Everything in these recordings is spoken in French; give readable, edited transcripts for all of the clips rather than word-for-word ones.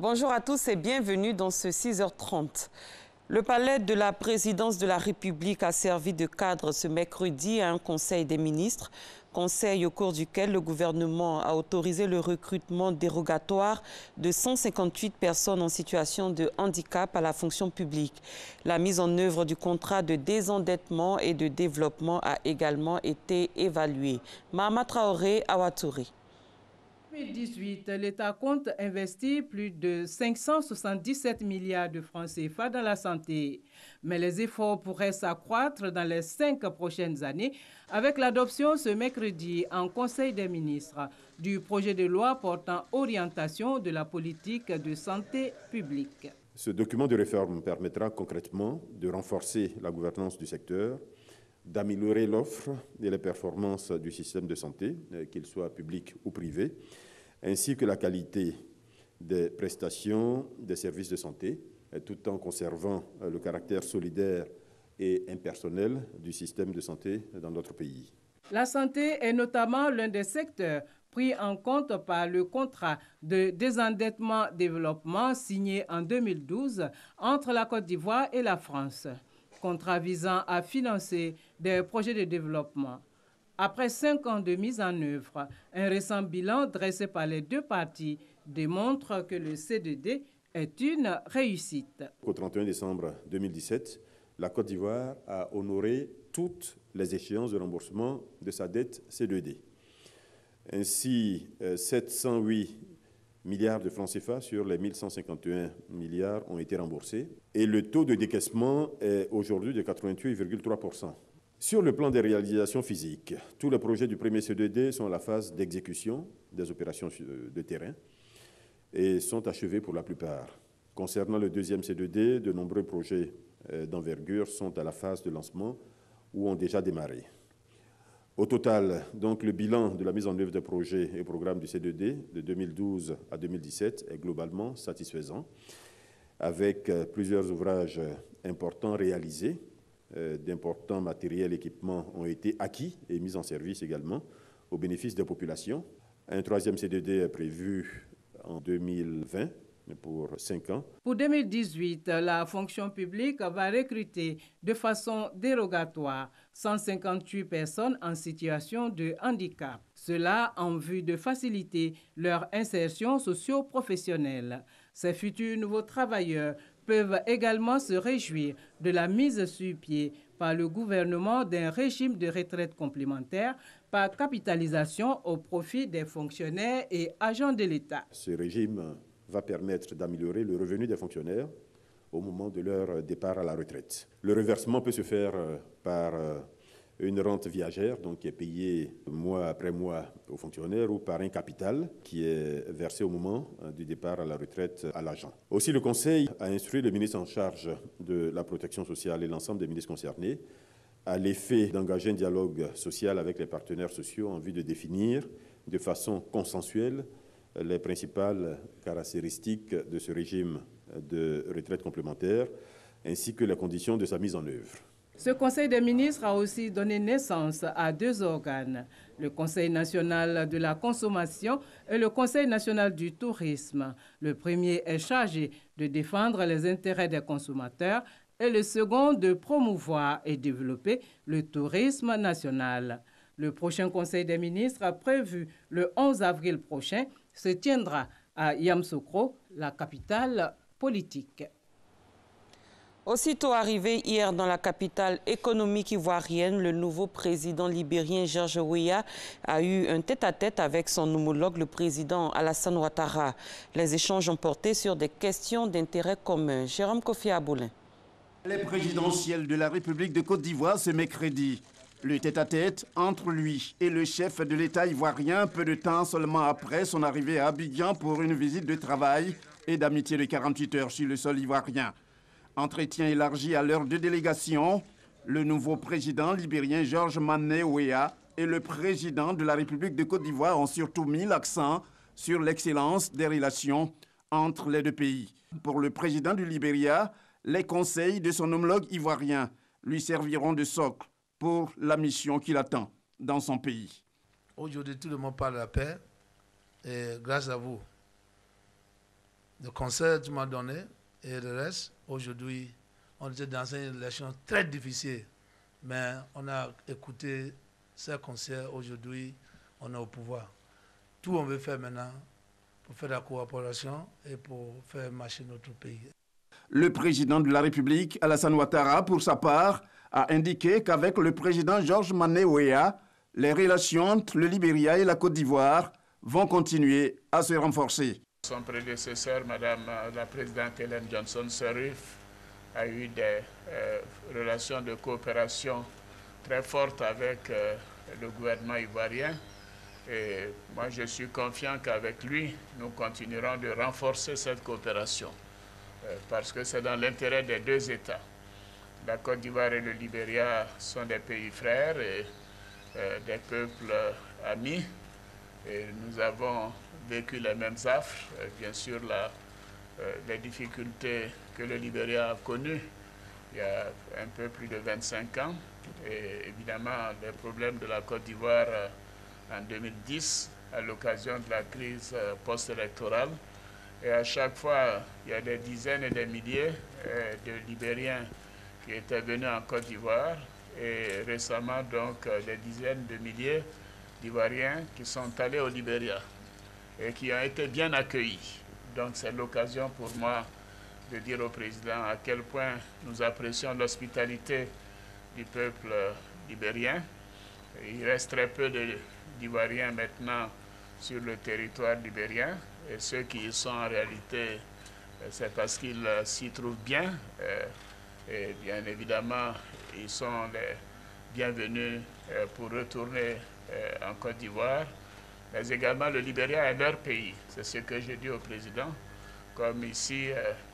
Bonjour à tous et bienvenue dans ce 6h30. Le palais de la présidence de la République a servi de cadre ce mercredi à un conseil des ministres, conseil au cours duquel le gouvernement a autorisé le recrutement dérogatoire de 158 personnes en situation de handicap à la fonction publique. La mise en œuvre du contrat de désendettement et de développement a également été évaluée. Mahama Traoré, Awatouri. En 2018, l'État compte investir plus de 577 milliards de francs CFA dans la santé. Mais les efforts pourraient s'accroître dans les 5 prochaines années avec l'adoption ce mercredi en Conseil des ministres du projet de loi portant orientation de la politique de santé publique. Ce document de réforme permettra concrètement de renforcer la gouvernance du secteur, d'améliorer l'offre et les performances du système de santé, qu'il soit public ou privé, ainsi que la qualité des prestations des services de santé, tout en conservant le caractère solidaire et impersonnel du système de santé dans notre pays. La santé est notamment l'un des secteurs pris en compte par le contrat de désendettement-développement signé en 2012 entre la Côte d'Ivoire et la France. Contrat visant à financer des projets de développement. Après 5 ans de mise en œuvre, un récent bilan dressé par les deux parties démontre que le C2D est une réussite. Au 31 décembre 2017, la Côte d'Ivoire a honoré toutes les échéances de remboursement de sa dette C2D. Ainsi, 708 milliards de francs CFA sur les 1151 milliards ont été remboursés et le taux de décaissement est aujourd'hui de 88,3%. Sur le plan des réalisations physiques, tous les projets du premier C2D sont à la phase d'exécution des opérations de terrain et sont achevés pour la plupart. Concernant le deuxième C2D, de nombreux projets d'envergure sont à la phase de lancement ou ont déjà démarré. Au total, donc, le bilan de la mise en œuvre des projets et programmes du C2D de 2012 à 2017 est globalement satisfaisant, avec plusieurs ouvrages importants réalisés, d'importants matériels et équipements ont été acquis et mis en service également au bénéfice des populations. Un troisième C2D est prévu en 2020. Pour 5 ans. Pour 2018, la fonction publique va recruter de façon dérogatoire 158 personnes en situation de handicap. Cela en vue de faciliter leur insertion socio-professionnelle. Ces futurs nouveaux travailleurs peuvent également se réjouir de la mise sur pied par le gouvernement d'un régime de retraite complémentaire par capitalisation au profit des fonctionnaires et agents de l'État. Ce régime va permettre d'améliorer le revenu des fonctionnaires au moment de leur départ à la retraite. Le reversement peut se faire par une rente viagère, donc qui est payée mois après mois aux fonctionnaires, ou par un capital qui est versé au moment du départ à la retraite à l'agent. Aussi, le Conseil a instruit le ministre en charge de la protection sociale et l'ensemble des ministres concernés à l'effet d'engager un dialogue social avec les partenaires sociaux en vue de définir de façon consensuelle les principales caractéristiques de ce régime de retraite complémentaire, ainsi que les conditions de sa mise en œuvre. Ce Conseil des ministres a aussi donné naissance à 2 organes, le Conseil national de la consommation et le Conseil national du tourisme. Le premier est chargé de défendre les intérêts des consommateurs et le second de promouvoir et développer le tourisme national. Le prochain Conseil des ministres, prévu le 11 avril prochain, se tiendra à Yamoussoukro, la capitale politique. Aussitôt arrivé hier dans la capitale économique ivoirienne, le nouveau président libérien Georges Weah a eu un tête-à-tête avec son homologue, le président Alassane Ouattara. Les échanges ont porté sur des questions d'intérêt commun. Jérôme Kofi Aboulin. Les présidentielles de la République de Côte d'Ivoire ce mercredi. Le tête-à-tête entre lui et le chef de l'État ivoirien peu de temps seulement après son arrivée à Abidjan pour une visite de travail et d'amitié de 48 heures sur le sol ivoirien. Entretien élargi à l'heure de délégation, le nouveau président libérien Georges Mané Weah et le président de la République de Côte d'Ivoire ont surtout mis l'accent sur l'excellence des relations entre les deux pays. Pour le président du Libéria, les conseils de son homologue ivoirien lui serviront de socle pour la mission qu'il attend dans son pays. Aujourd'hui, tout le monde parle de la paix et grâce à vous, le conseil que tu m'as donné et le reste. Aujourd'hui, on était dans une élection très difficile, mais on a écouté ces conseils. Aujourd'hui, on est au pouvoir. Tout on veut faire maintenant pour faire la coopération et pour faire marcher notre pays. Le président de la République, Alassane Ouattara, pour sa part, a indiqué qu'avec le président Georges Mané Weah, les relations entre le Libéria et la Côte d'Ivoire vont continuer à se renforcer. Son prédécesseur, Madame la présidente Ellen Johnson Sirleaf, a eu des relations de coopération très fortes avec le gouvernement ivoirien. Et moi, je suis confiant qu'avec lui, nous continuerons de renforcer cette coopération parce que c'est dans l'intérêt des deux États. La Côte d'Ivoire et le Libéria sont des pays frères et des peuples amis. Et nous avons vécu les mêmes affres. Bien sûr, les difficultés que le Libéria a connues il y a un peu plus de 25 ans. Et évidemment, les problèmes de la Côte d'Ivoire en 2010, à l'occasion de la crise post-électorale. Et à chaque fois, il y a des dizaines et des milliers de Libériens qui étaient venus en Côte d'Ivoire. Et récemment, donc, des dizaines de milliers d'Ivoiriens qui sont allés au Libéria et qui ont été bien accueillis. Donc, c'est l'occasion pour moi de dire au président à quel point nous apprécions l'hospitalité du peuple libérien. Il reste très peu d'Ivoiriens maintenant sur le territoire libérien. Et ceux qui y sont en réalité, c'est parce qu'ils s'y trouvent bien. Et bien évidemment, ils sont les bienvenus pour retourner en Côte d'Ivoire. Mais également, le Libéria est leur pays. C'est ce que j'ai dit au président. Comme ici,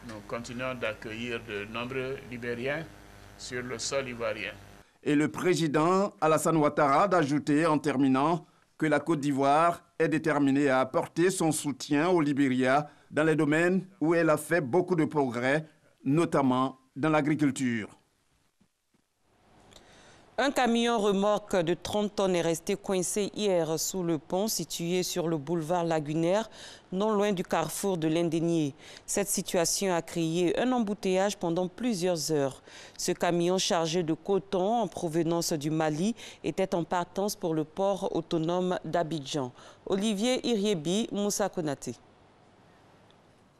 nous continuons d'accueillir de nombreux Libériens sur le sol ivoirien. Et le président Alassane Ouattara d'ajouter en terminant que la Côte d'Ivoire est déterminée à apporter son soutien au Libéria dans les domaines où elle a fait beaucoup de progrès, notamment dans l'agriculture. Un camion remorque de 30 tonnes est resté coincé hier sous le pont situé sur le boulevard Lagunaire, non loin du carrefour de l'Indénié. Cette situation a créé un embouteillage pendant plusieurs heures. Ce camion chargé de coton en provenance du Mali était en partance pour le port autonome d'Abidjan. Olivier Iriebi, Moussa Konaté.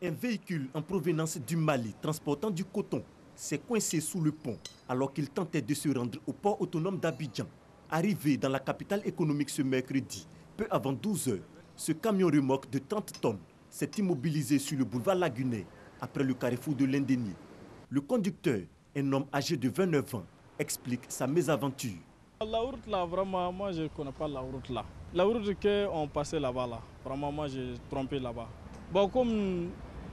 Un véhicule en provenance du Mali transportant du coton s'est coincé sous le pont alors qu'il tentait de se rendre au port autonome d'Abidjan. Arrivé dans la capitale économique ce mercredi, peu avant 12 heures, ce camion remorque de 30 tonnes s'est immobilisé sur le boulevard Lagunaire après le carrefour de l'Indénié. Le conducteur, un homme âgé de 29 ans, explique sa mésaventure. La route là, vraiment, moi je ne connais pas la route là. La route qu'on passait là-bas, là, vraiment moi j'ai trompé là-bas. Bon, comme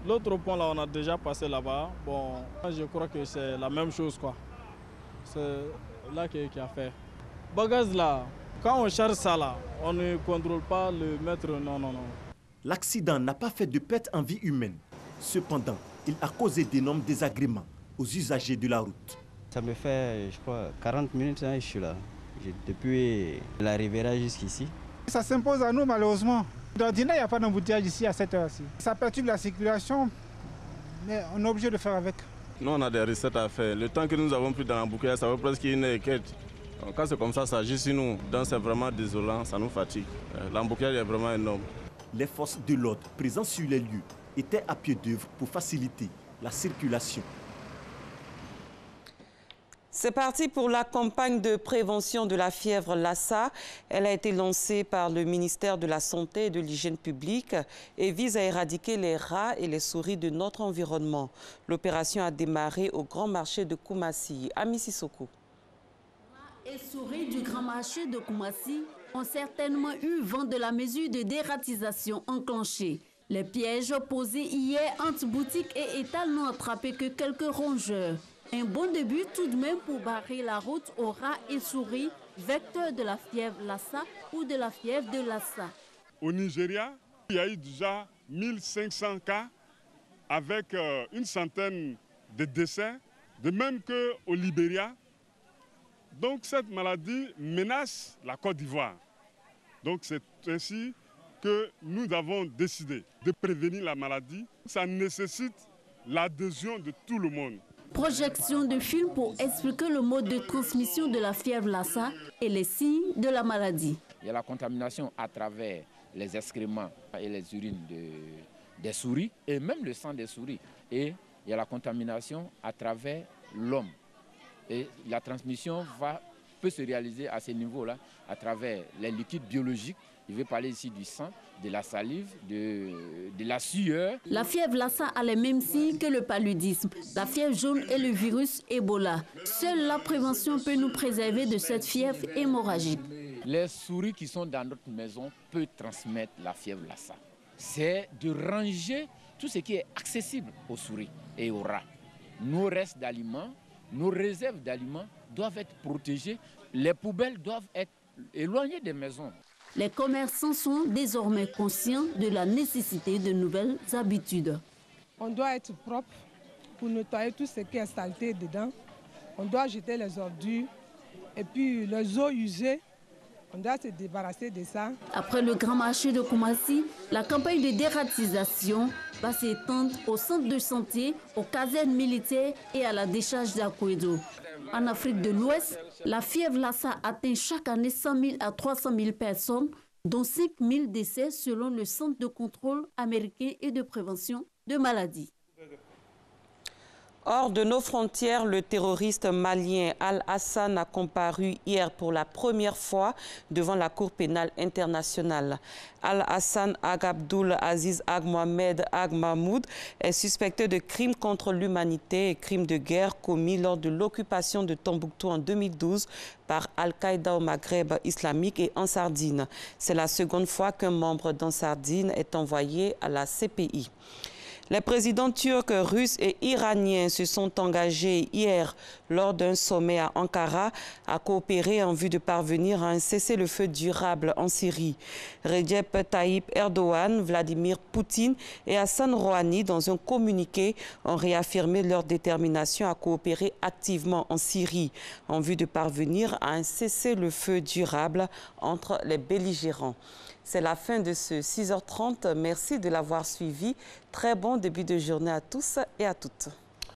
l'autre pont là, on a déjà passé là-bas. Bon, je crois que c'est la même chose quoi. C'est là qui a fait. Bagage là, quand on charge ça là, on ne contrôle pas le mètre, non. L'accident n'a pas fait de perte en vie humaine. Cependant, il a causé d'énormes désagréments aux usagers de la route. Ça me fait, je crois, 40 minutes que je suis là. Depuis la Riviera jusqu'ici. Ça s'impose à nous malheureusement. D'ordinaire, il n'y a pas d'embouteillage ici à cette heure-ci. Ça perturbe la circulation, mais on est obligé de faire avec. Nous, on a des recettes à faire. Le temps que nous avons pris dans l'embouteillage, ça fait presque une équête. Quand c'est comme ça agit sur nous. Donc c'est vraiment désolant, ça nous fatigue. L'embouteillage est vraiment énorme. Les forces de l'ordre présentes sur les lieux étaient à pied d'œuvre pour faciliter la circulation. C'est parti pour la campagne de prévention de la fièvre Lassa. Elle a été lancée par le ministère de la Santé et de l'Hygiène publique et vise à éradiquer les rats et les souris de notre environnement. L'opération a démarré au grand marché de Koumassi. Ami Sissoko. Rats et souris du grand marché de Koumassi ont certainement eu vent de la mesure de dératisation enclenchée. Les pièges posés hier entre boutiques et étals n'ont attrapé que quelques rongeurs. Un bon début tout de même pour barrer la route aux rats et souris, vecteurs de la fièvre Lassa ou de la fièvre de Lassa. Au Nigeria, il y a eu déjà 1500 cas avec une centaine de décès, de même qu'au Libéria. Donc cette maladie menace la Côte d'Ivoire. Donc c'est ainsi que nous avons décidé de prévenir la maladie, ça nécessite l'adhésion de tout le monde. Projection de film pour expliquer le mode de transmission de la fièvre Lassa et les signes de la maladie. Il y a la contamination à travers les excréments et les urines des souris et même le sang des souris. Et il y a la contamination à travers l'homme. Et la transmission peut se réaliser à ces niveaux-là à travers les liquides biologiques. Je vais parler ici du sang, de la salive, de la sueur. La fièvre Lassa a les mêmes signes que le paludisme, la fièvre jaune et le virus Ebola. Seule la prévention peut nous préserver de cette fièvre hémorragique. Les souris qui sont dans notre maison peuvent transmettre la fièvre Lassa. C'est de ranger tout ce qui est accessible aux souris et aux rats. Nos restes d'aliments, nos réserves d'aliments doivent être protégées. Les poubelles doivent être éloignées des maisons. Les commerçants sont désormais conscients de la nécessité de nouvelles habitudes. On doit être propre pour nettoyer tout ce qui est saleté dedans. On doit jeter les ordures et puis les eaux usées. On doit se débarrasser de ça. Après le grand marché de Koumassi, la campagne de dératisation va s'étendre au centre de santé, aux casernes militaires et à la décharge d'Akwedo. En Afrique de l'Ouest, la fièvre Lassa atteint chaque année 100 000 à 300 000 personnes, dont 5 000 décès selon le Centre de contrôle américain et de prévention de maladies. Hors de nos frontières, le terroriste malien Al-Hassan a comparu hier pour la première fois devant la Cour pénale internationale. Al-Hassan Ag Abdul Aziz Ag Mohamed Ag Mahmoud est suspecté de crimes contre l'humanité et crimes de guerre commis lors de l'occupation de Tombouctou en 2012 par Al-Qaïda au Maghreb islamique et en Sardine. C'est la seconde fois qu'un membre d'Ansardine est envoyé à la CPI. Les présidents turcs, russes et iraniens se sont engagés hier lors d'un sommet à Ankara à coopérer en vue de parvenir à un cessez-le-feu durable en Syrie. Recep Tayyip Erdogan, Vladimir Poutine et Hassan Rouhani, dans un communiqué, ont réaffirmé leur détermination à coopérer activement en Syrie en vue de parvenir à un cessez-le-feu durable entre les belligérants. C'est la fin de ce 6h30. Merci de l'avoir suivi. Très bon début de journée à tous et à toutes.